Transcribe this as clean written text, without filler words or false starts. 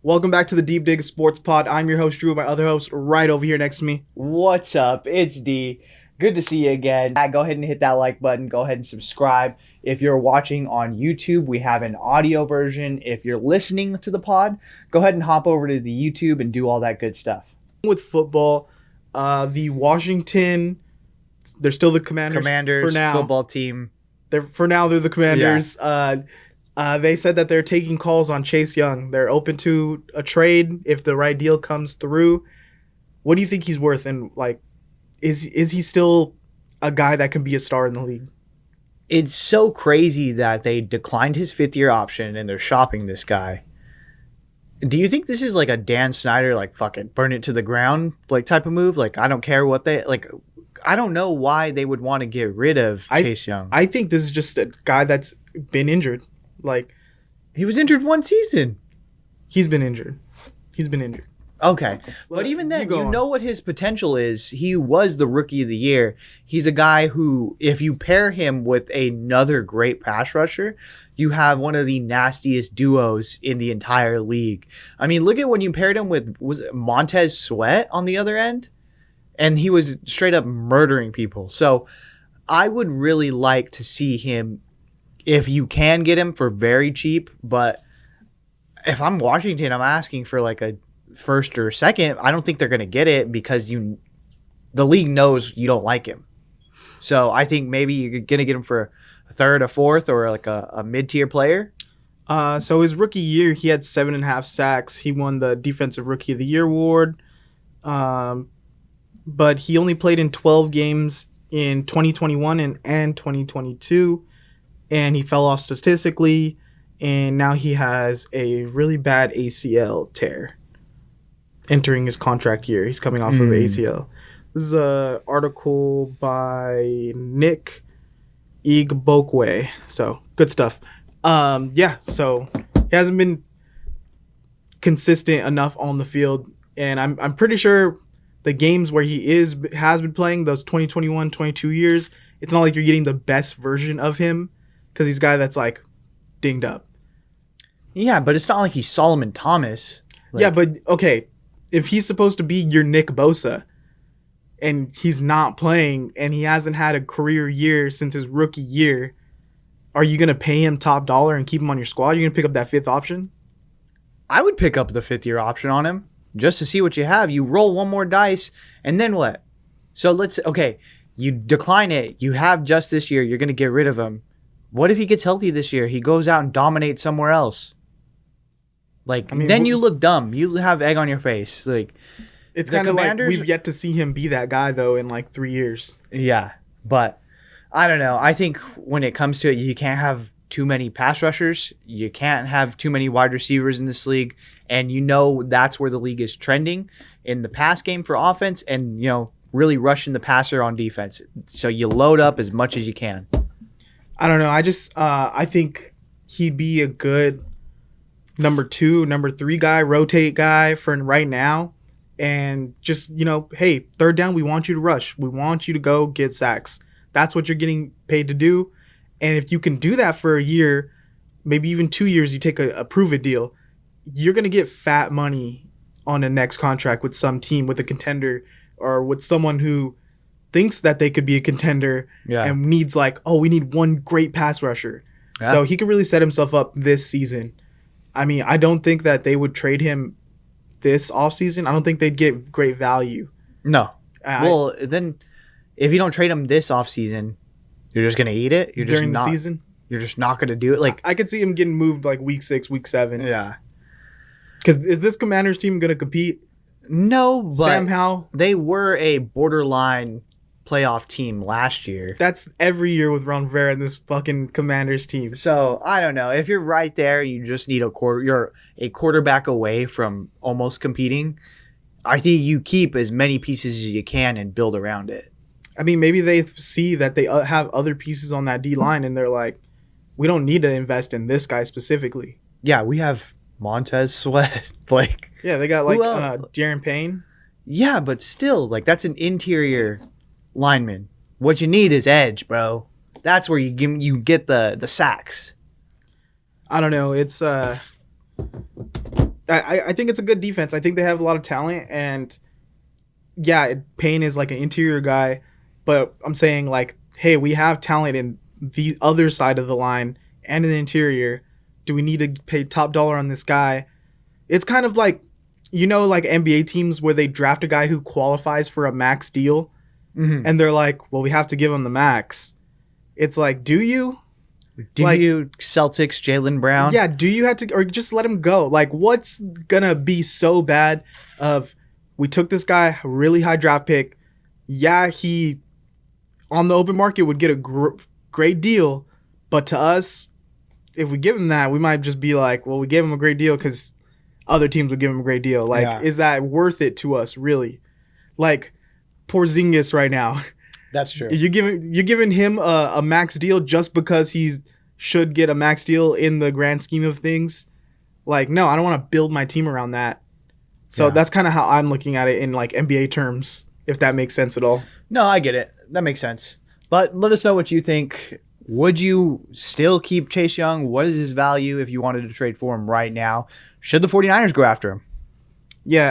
Welcome back to the Deep Dig Sports Pod. I'm your host, Drew, my other host right over here next to me. What's up? It's D. Good to see you again. Go ahead and hit that like button. Go ahead and subscribe. If you're watching on YouTube, we have an audio version. If you're listening to the pod, go ahead and hop over to the YouTube and do all that good stuff. With football, the Washington, they're still the Commanders for now. Football team. They're the Commanders. Yeah. They said that they're taking calls on Chase Young. They're open to a trade if the right deal comes through. What do you think he's worth? And is he still a guy that can be a star in the league? It's so crazy that they declined his fifth-year option and they're shopping this guy. Do you think this is like a Dan Snyder, fucking burn it to the ground, type of move? I don't care what they I don't know why they would want to get rid of Chase Young. I think this is just a guy that's been injured. He was injured one season. He's been injured. Okay. But even then, you know what his potential is. He was the rookie of the year. He's a guy who, if you pair him with another great pass rusher, you have one of the nastiest duos in the entire league. I mean, look at when you paired him with, was it Montez Sweat on the other end? And he was straight up murdering people. So I would really like to see him, if you can get him for very cheap. But if I'm Washington, I'm asking for a first or second. I don't think they're going to get it because the league knows you don't like him. So I think maybe you're going to get him for a third, a fourth, or a mid-tier player. So his rookie year, he had 7.5 sacks. He won the Defensive Rookie of the Year award. But he only played in 12 games in 2021 and 2022. And he fell off statistically. And now he has a really bad ACL tear entering his contract year. He's coming off of ACL. This is an article by Nick Igbokwe. So, good stuff. So he hasn't been consistent enough on the field. And I'm pretty sure the games where he has been playing, those 2021, 22 years, it's not like you're getting the best version of him because he's a guy that's dinged up. Yeah, but it's not like he's Solomon Thomas. Yeah, but okay, if he's supposed to be your Nick Bosa and he's not playing and he hasn't had a career year since his rookie year, are you going to pay him top dollar and keep him on your squad? You're going to pick up that fifth option? I would pick up the fifth-year option on him just to see what you have. You roll one more dice, and then what? So you decline it. You have just this year. You're going to get rid of him. What if he gets healthy this year? He goes out and dominates somewhere else. Then you look dumb. You have egg on your face. It's kind of like we've yet to see him be that guy, though, in 3 years. Yeah, but I don't know. I think when it comes to it, you can't have too many pass rushers. You can't have too many wide receivers in this league. And that's where the league is trending in the pass game for offense and, really rushing the passer on defense. So you load up as much as you can. I don't know. I think he'd be a good number 2, number 3 guy, rotate guy for right now. And just, hey, third down, we want you to rush. We want you to go get sacks. That's what you're getting paid to do. And if you can do that for a year, maybe even 2 years, you take a prove-it deal, you're going to get fat money on a next contract with some team, with a contender, or with someone who thinks that they could be a contender and needs we need one great pass rusher. Yeah. So he could really set himself up this season. I mean, I don't think that they would trade him this offseason. I don't think they'd get great value. No. Then if you don't trade him this offseason, you're just going to eat it? During the season? You're just not going to do it? I could see him getting moved week 6, week 7. Yeah. Because is this Commanders team going to compete? No, but Sam Howell? They were a borderline playoff team last year. That's every year with Ron Rivera and this fucking Commanders team. So, I don't know. If you're right there, you just need you're a quarterback away from almost competing. I think you keep as many pieces as you can and build around it. I mean, maybe they see that they have other pieces on that D-line and they're like, we don't need to invest in this guy specifically. Yeah, we have Montez Sweat. Yeah, they got Darren Payne. Yeah, but still, that's an interior lineman. What you need is edge, bro. That's where you get the sacks. I don't know. It's I think it's a good defense. I think they have a lot of talent, and yeah, Payne is like an interior guy, but I'm saying like, hey, we have talent in the other side of the line and in the interior. Do we need to pay top dollar on this guy? It's kind of like, like NBA teams where they draft a guy who qualifies for a max deal, and they're like, well, we have to give him the max. It's like, do you? Do you Celtics Jaylen Brown? Yeah, do you have to, or just let him go? Like, what's gonna be so bad of we took this guy, a really high draft pick. Yeah, he on the open market would get a great deal, but to us, if we give him that, we might just be like, well, we gave him a great deal because other teams would give him a great deal. Like, is that worth it to us, really? Like, Porzingis right now. That's true. You're giving him a max deal just because he should get a max deal in the grand scheme of things. Like, no, I don't want to build my team around that. So that's kind of how I'm looking at it in like NBA terms, if that makes sense at all. No, I get it. That makes sense. But let us know what you think. Would you still keep Chase Young? What is his value if you wanted to trade for him right now? Should the 49ers go after him?